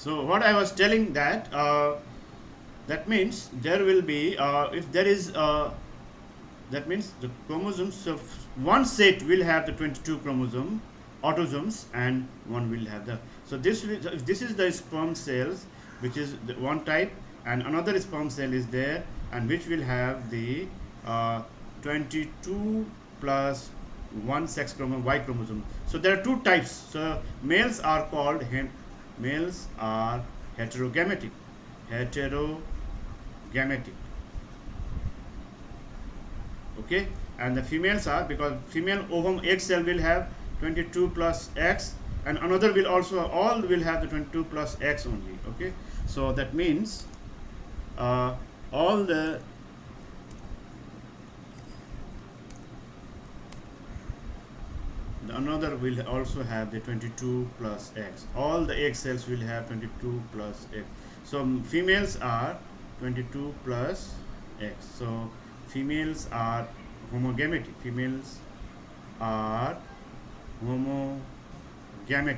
So what I was telling that that means there will be if there is that means the chromosomes of one set will have the 22 chromosome autosomes and one will have the, so this is the sperm cells which is the one type, and another sperm cell is there and which will have the uh, 22 plus one sex chromosome, Y chromosome. So there are two types. So males are called males are heterogametic, heterogametic, okay, and the females are, because female ovum egg cell will have 22 plus X, and another will also, all will have the 22 plus X only, okay. So that means uh, all the another will also have the 22 plus X, all the egg cells will have 22 plus X. So females are 22 plus X. So females are homogamic, females are homogamic,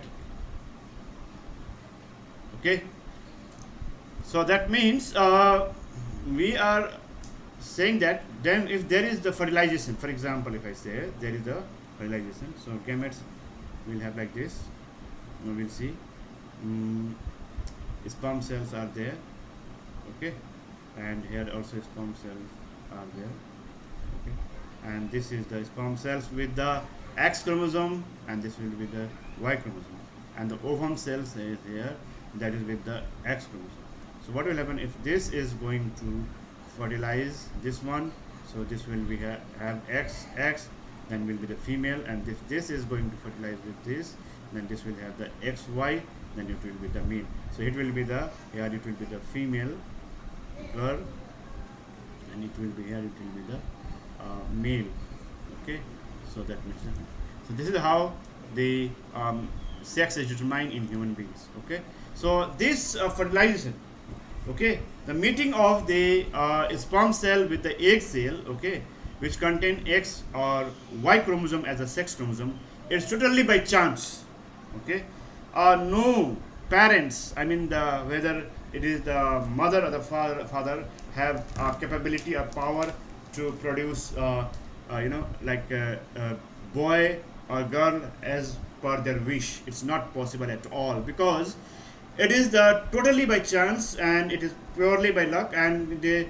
okay. So that means we are saying that then if there is the fertilization, for example, if I say there is a fertilization, so gametes will have like this, we will see mm, sperm cells are there, okay, and here also sperm cells are there, okay, and this is the sperm cells with the X chromosome, and this will be the Y chromosome, and the ovum cells is here, that is with the X chromosome. So what will happen if this is going to fertilize this one? So this will be have X, then will be the female, and if this is going to fertilize with this, then this will have the XY, then it will be the male. So it will be the, here it will be the female girl, and it will be here, it will be the male, okay. So that makes sense. So this is how the sex is determined in human beings, okay. So this fertilization, okay, the meeting of the sperm cell with the egg cell, okay, which contain X or Y chromosome as a sex chromosome, it's totally by chance, okay. No parents, I mean the, whether it is the mother or the father have capability or power to produce like a boy or girl as per their wish. It's not possible at all, because it is the totally by chance and it is purely by luck, and the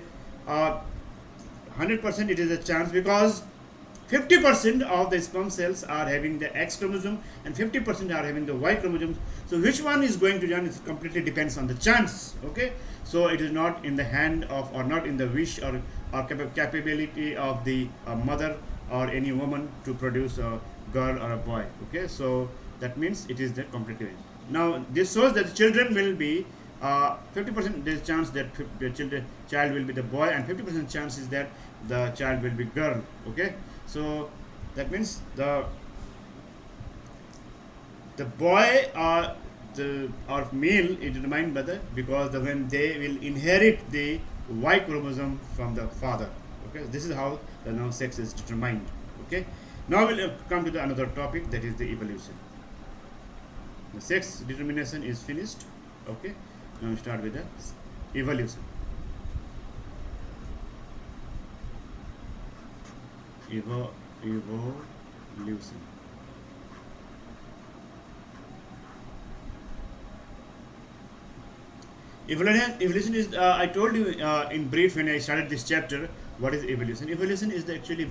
100% it is a chance, because 50% of the sperm cells are having the X chromosome and 50% are having the Y chromosome. So which one is going to run, it completely depends on the chance, okay. So it is not in the hand of, or not in the wish or capability of the mother or any woman to produce a girl or a boy, okay. So that means it is the completely. Now this shows that the children will be 50% there's chance that the child will be the boy, and 50% chance is that the child will be girl, okay. So that means the boy or male is determined by the, because when they will inherit the Y chromosome from the father, okay. This is how the now sex is determined, okay. Now we'll come to the another topic, that is the evolution. The sex determination is finished, okay. Now we start with the evolution. Evolution. Evolution is, I told you in brief when I started this chapter, what is evolution. Evolution is the actually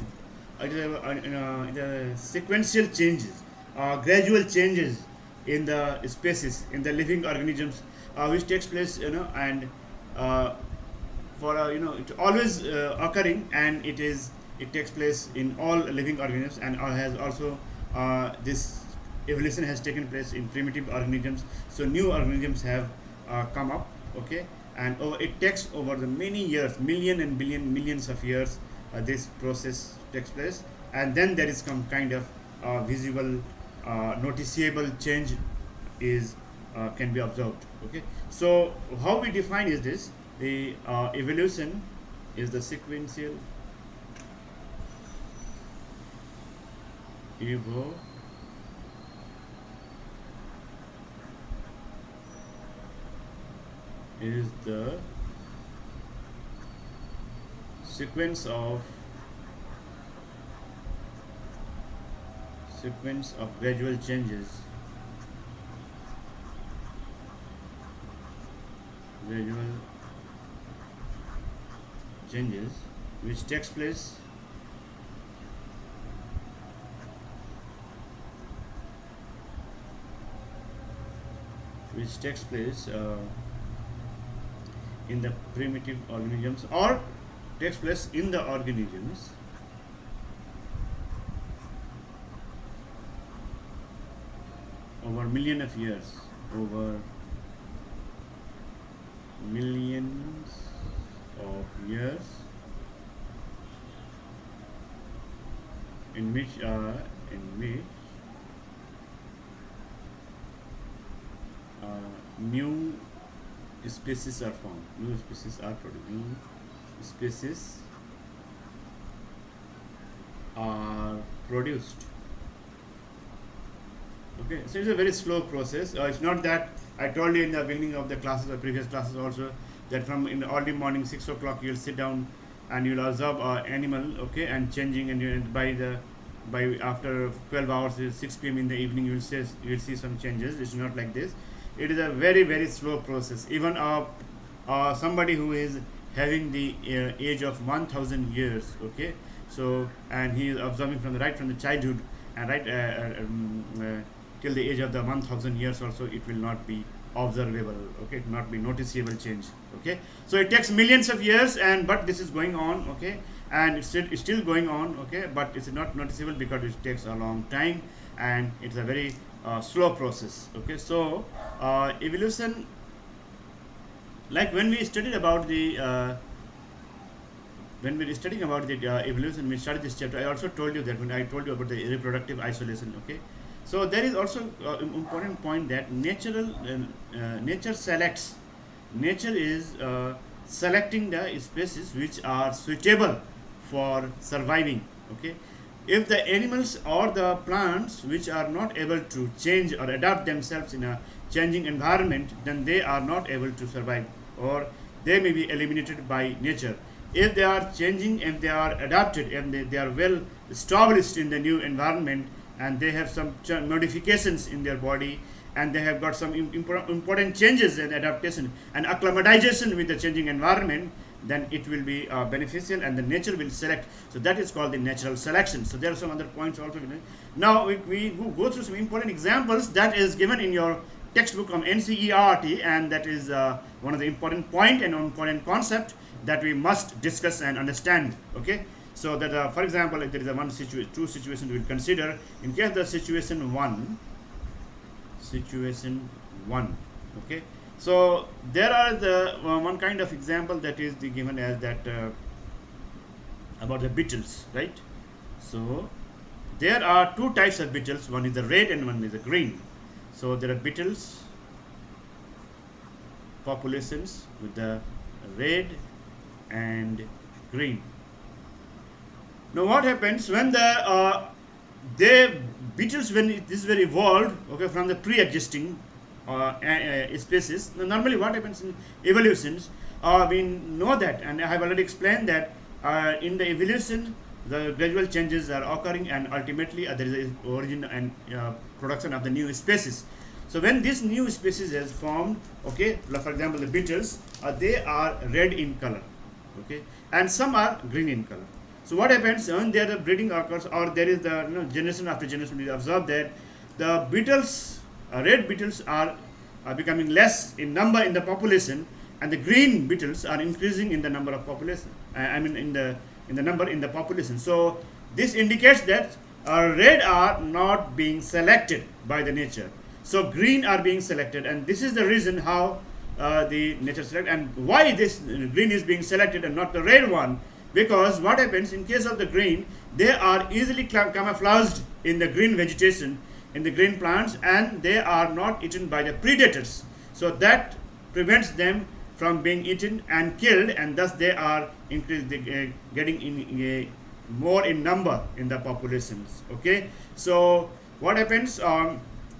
the sequential changes, gradual changes in the species, in the living organisms, which takes place, and for it always occurring, and it takes place in all living organisms, and has also this evolution has taken place in primitive organisms. So new organisms have come up, okay, and it takes over the many years, million and billion millions of years, this process takes place, and then there is some kind of visible noticeable change is can be observed, okay. So how we define is this, the evolution is the sequential is the sequence of gradual gradual changes which takes place in the primitive organisms, or takes place in the organisms over over millions of years, in which new species are formed, new species are produced, new species are produced. Okay, so it's a very slow process. It's not that I told you in the beginning of the classes or previous classes also, that from in the early morning 6 o'clock you'll sit down and you'll observe animal, okay, and changing, and by after 12 hours 6 p.m. in the evening you'll see some changes. It's not like this. It is a very very slow process. Even somebody who is having the age of 1000 years, okay, so and he is observing from the childhood, and till the age of the 1000 years also, it will not be observable, okay, it will not be noticeable change, okay. So it takes millions of years, and but this is going on, okay, and it's still going on, okay, but it's not noticeable because it takes a long time, and it's a very slow process, okay. So evolution, like when we studied about the when we were studying about the evolution, we started this chapter. I also told you that when I told you about the reproductive isolation, okay. So there is also important point that nature selects. Nature is selecting the species which are suitable for surviving, okay. If the animals or the plants which are not able to change or adapt themselves in a changing environment, then they are not able to survive, or they may be eliminated by nature. If they are changing, if they are adapted, and they are well established in the new environment, and they have some modifications in their body, and they have got some important changes and adaptation and acclimatization with the changing environment, then it will be beneficial, and the nature will select. So that is called the natural selection. So there are some other points also. Now we go through some important examples that is given in your textbook on NCERT, and that is one of the important point and important concept that we must discuss and understand, okay. So that for example, if there is a two situations we will consider. In case the situation one, okay. So there are the one kind of example that is given as that about the beetles, right? So there are two types of beetles. One is the red and one is the green. So there are beetles populations with the red and green. Now what happens when the beetles, when this were evolved, okay, from the pre-existing species. Now, normally what happens in evolutions, we know that, and I have already explained that in the evolution the gradual changes are occurring, and ultimately there is a origin and production of the new species. So when this new species is formed, okay, for example the beetles, they are red in color, okay, and some are green in color. So what happens when there the breeding occurs, or there is the generation after generation, we observe that the beetles, red beetles are becoming less in number in the population, and the green beetles are increasing in the number of population. I mean in the number in the population. So this indicates that red are not being selected by the nature. So green are being selected, and this is the reason how the nature select, and why this green is being selected and not the red one. Because what happens in case of the green, they are easily camouflaged in the green vegetation, in the green plants, and they are not eaten by the predators. So that prevents them from being eaten and killed, and thus they are getting in more in number in the populations. Okay, so what happens?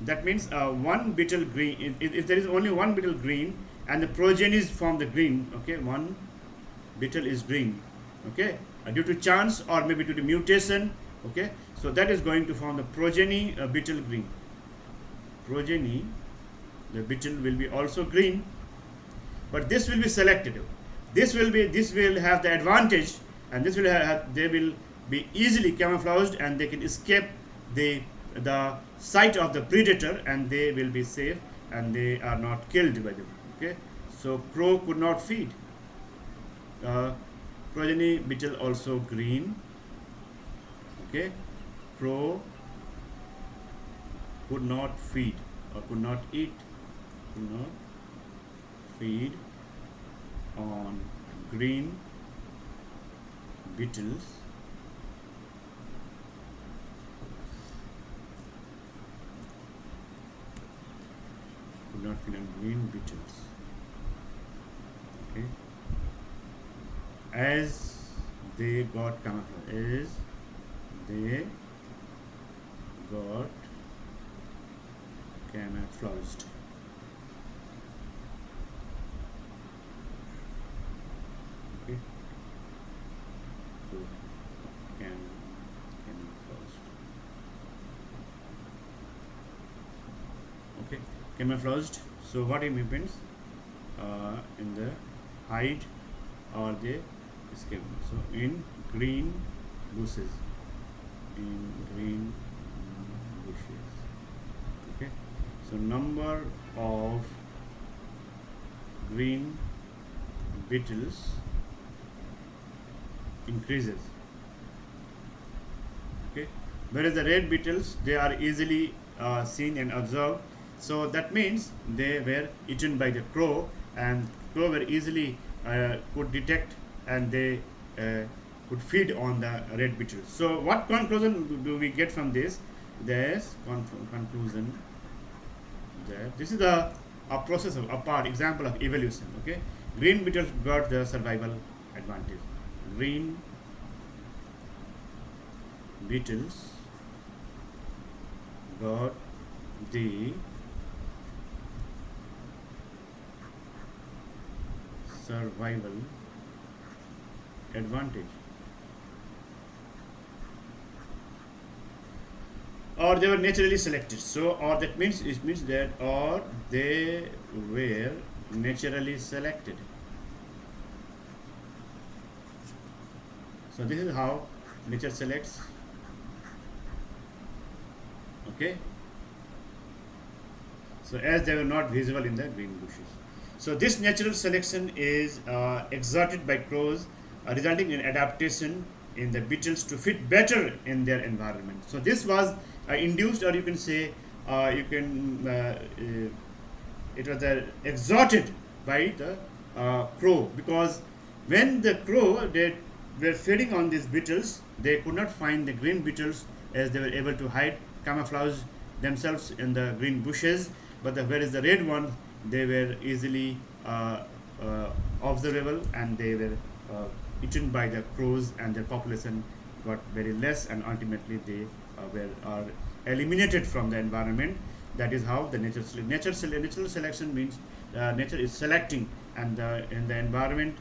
That means one beetle green. If there is only one beetle green and the progenies form the green. Okay, one beetle is green. Okay, due to chance or maybe due to mutation. Okay, so that is going to form the progeny beetle green. Progeny, the beetle will be also green, but this will be selected. This will have the advantage, and this will have, they will be easily camouflaged, and they can escape the sight of the predator, and they will be safe, and they are not killed by them. Okay, so crow could not feed. Progeny beetle also green. Okay, crow could not feed or could not eat, could not feed on green beetles. Could not feed on green beetles. Okay, as they got camouflaged, as they got camouflaged. Okay, so camouflaged. Okay, camouflaged. So what it means in the hide or they escape. So in green bushes, in green bushes. Okay, so number of green beetles increases. Okay, whereas the red beetles, they are easily seen and observed, so that means they were eaten by the crow, and crow were easily could detect, and they could feed on the red beetles. So what conclusion do we get from this? There's conclusion that this is a process of a part example of evolution. Okay, green beetles got the survival advantage. Green beetles got the survival advantage, or they were naturally selected. So, or that means it means that, or they were naturally selected. So this is how nature selects. Okay, so as they were not visible in the green bushes, so this natural selection is exerted by crows, resulting in adaptation in the beetles to fit better in their environment. So this was induced, or you can say, it was exerted by the crow, because when the crow, they were feeding on these beetles, they could not find the green beetles, as they were able to hide, camouflage themselves in the green bushes. But whereas the red ones, they were easily observable, and they were eaten by the crows, and their population got very less, and ultimately they are eliminated from the environment. That is how the natural selection means nature is selecting, and in the environment,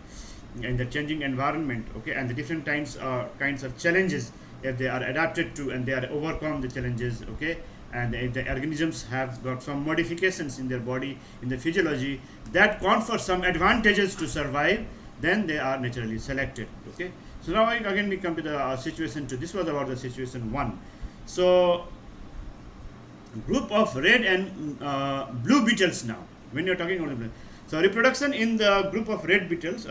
in the changing environment. Okay, and the different kinds of challenges, if they are adapted to and they are overcome the challenges. Okay, and if the organisms have got some modifications in their body, in the physiology, that confer some advantages to survive, then they are naturally selected. Okay, so now again we come to the situation 2. This was about the situation 1. So group of red and blue beetles. Now when you're talking about so reproduction in the group of red beetles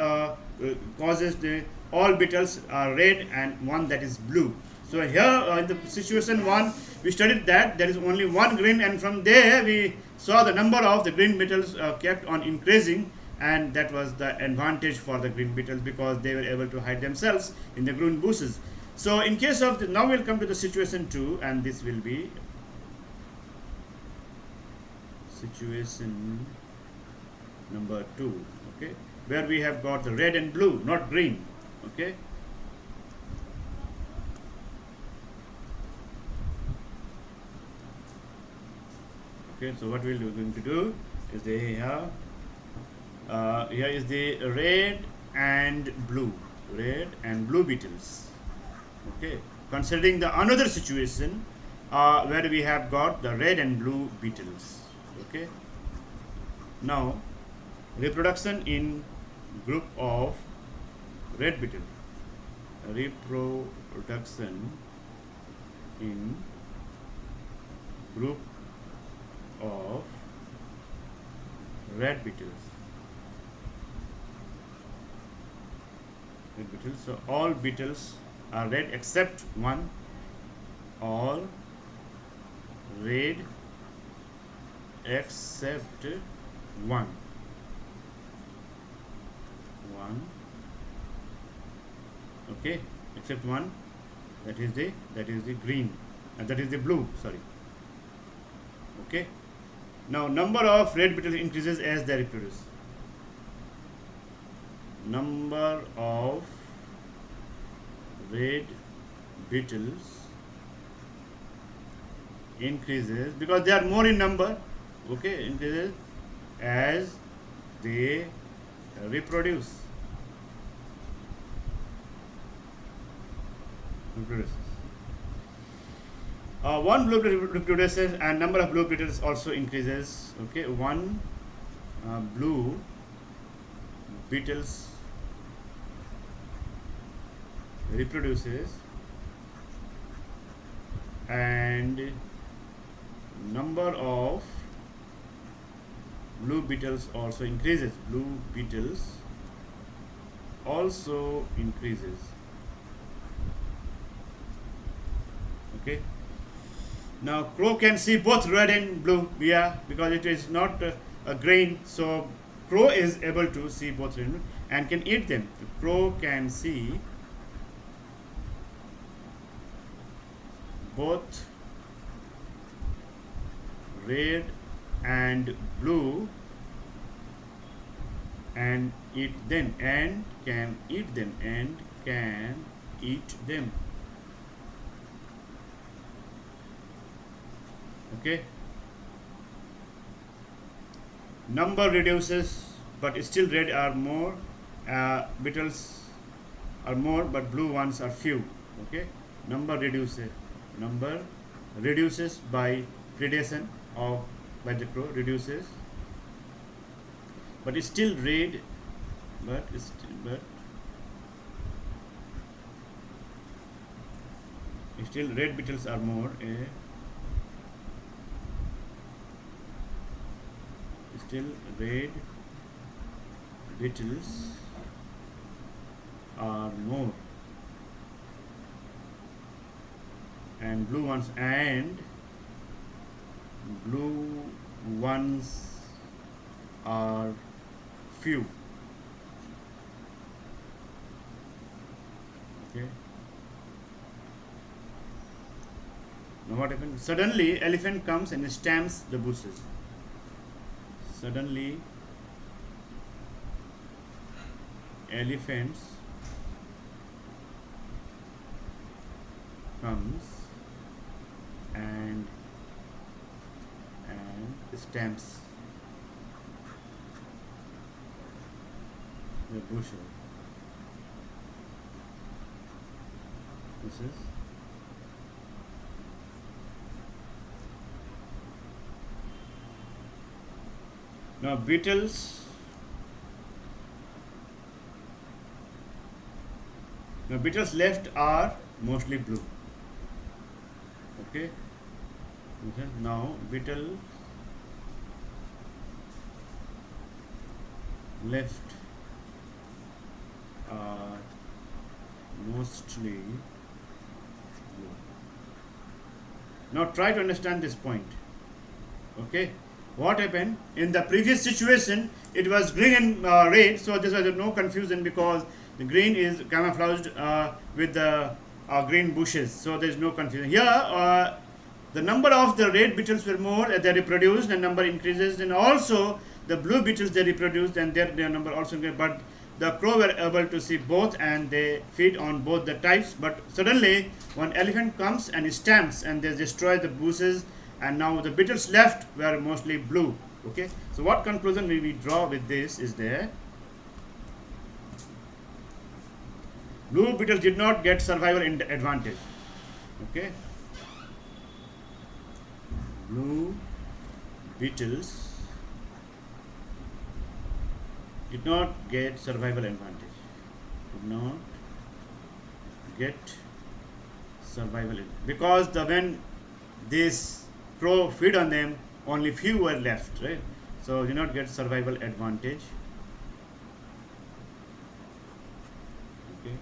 causes the all beetles are red and one that is blue. So here in the situation 1, we studied that there is only one green, and from there we saw the number of the green beetles kept on increasing, and that was the advantage for the green beetles, because they were able to hide themselves in the green bushes. So in case of now we'll come to the situation 2, and this will be situation number 2. Okay, where we have got the red and blue, not green. Okay, okay, so what we're going to do is they have Here is the red and blue beetles. Okay, considering the another situation where we have got the red and blue beetles. Okay, now reproduction in group of red beetle. Reproduction in group of red beetles. Red beetles. So all beetles are red except one. All red except one. One. Okay, except one. That is the green, and that is the blue. Sorry. Okay. Now number of red beetles increases as they reproduce. Number of red beetles increases because they are more in number. Okay, increases as they reproduce. Reproduces. One blue beetle reproduces and number of blue beetles also increases. Okay, one blue beetles reproduces and number of blue beetles also increases. Blue beetles also increases. Okay. Now crow can see both red and blue, yeah, because it is not a grain. So crow is able to see both red and blue and can eat them. The crow can see both red and blue and eat them and can eat them and can eat them. Okay, number reduces but still red are more, beetles are more but blue ones are few. Okay, number reduces by predation of by the crow, reduces but still red, but still red beetles are more, still red beetles are more and blue ones are few. Okay, now what happens? Suddenly elephant comes and stamps the bushes. Suddenly elephants comes and stamps the bushel. This is now beetles. Now beetles left are mostly blue. Okay. Now beetle left are mostly blue. Now try to understand this point. Okay, what happened in the previous situation? It was green and red, so this was no confusion because the green is camouflaged with the green bushes, so there is no confusion here. The number of the red beetles were more, they reproduced, the number increases, and also the blue beetles they reproduced, and their number also increased. But the crow were able to see both, and they feed on both the types. But suddenly, one elephant comes and stamps, and they destroy the bushes, and now the beetles left were mostly blue. Okay, so what conclusion we draw with this is that blue beetles did not get survival advantage. Okay, blue beetles did not get survival advantage. Did not get survival because the when this crow feed on them, only few were left, right? So did not get survival advantage. Okay.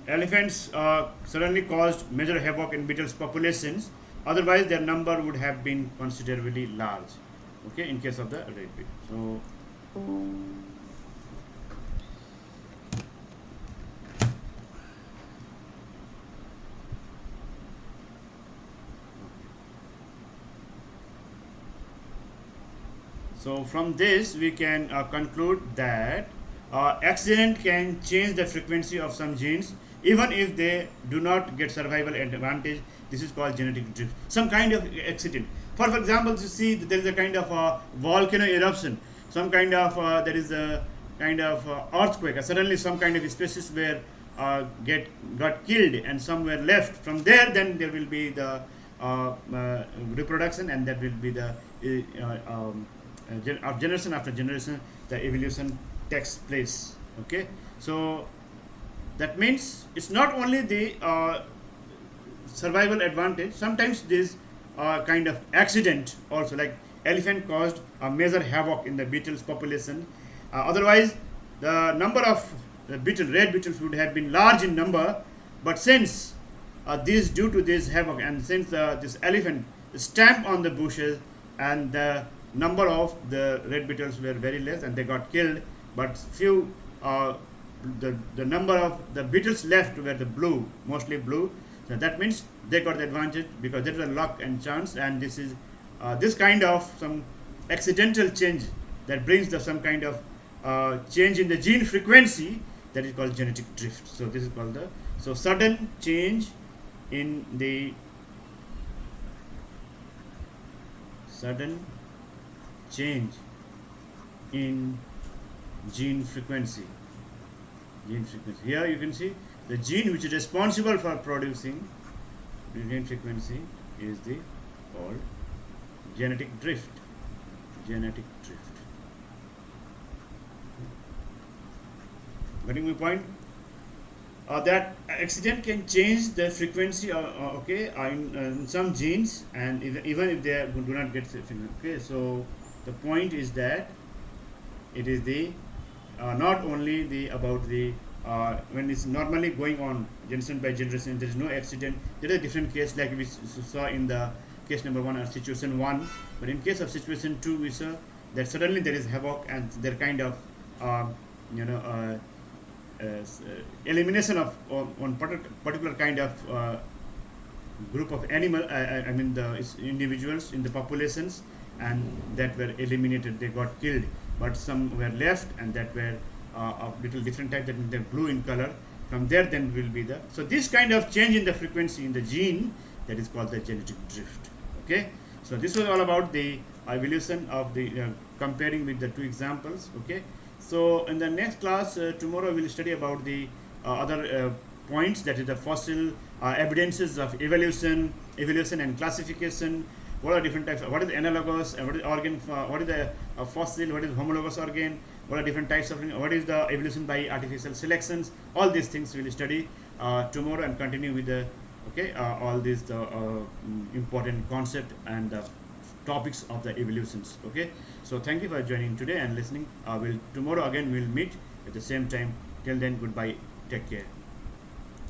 Elephants suddenly caused major havoc in beetles populations. Otherwise, their number would have been considerably large. Okay, in case of the red beetle. So So from this we can conclude that accident can change the frequency of some genes even if they do not get survival advantage. This is called genetic drift. Some kind of accident. For example, you see that there is a kind of volcano eruption. Some kind of there is a kind of earthquake. Suddenly, some kind of species were got killed and some were left. From there, then there will be the reproduction, and that will be the of generation after generation the evolution takes place. Okay, so that means it's not only the survival advantage. Sometimes this kind of accident also, like elephant caused a major havoc in the beetles population. Otherwise the number of red beetles would have been large in number, but since this due to this havoc, and since this elephant stamped on the bushes, and the number of the red beetles were very less and they got killed, but few the number of the beetles left were the blue, mostly blue. So that means they got the advantage because there is a luck and chance, and this is this kind of some accidental change that brings the some kind of change in the gene frequency, that is called genetic drift. So this is called the sudden change in the sudden change in gene frequency. Here you can see the gene which is responsible for producing the gene frequency is the called genetic drift. Genetic drift. Getting my point? That accident can change the frequency in some genes, and even if they do not get okay. So the point is that it is the not only the about the when it's normally going on generation by generation, there is no accident. There is a different case like we saw in the case number 1 or situation 1, but in case of situation 2 we saw that suddenly there is havoc and there kind of you know elimination of one particular kind of group of animal, I mean the individuals in the populations, and that were eliminated, they got killed, but some were left and that were of little different type, that they're blue in color. From there then will be the, so this kind of change in the frequency in the gene, that is called the genetic drift. Okay, so this was all about the evolution of the comparing with the two examples. Okay, so in the next class tomorrow we'll study about the other points, that is the fossil evidences of evolution and classification. What are different types? What is analogous? What is organ? What is the fossil? What is homologous organ? What are different types of? What is the evolution by artificial selections? All these things we'll study tomorrow and continue with the all these important concept and the topics of the evolutions. Okay, so thank you for joining today and listening. Tomorrow again we'll meet at the same time. Till then, goodbye. Take care.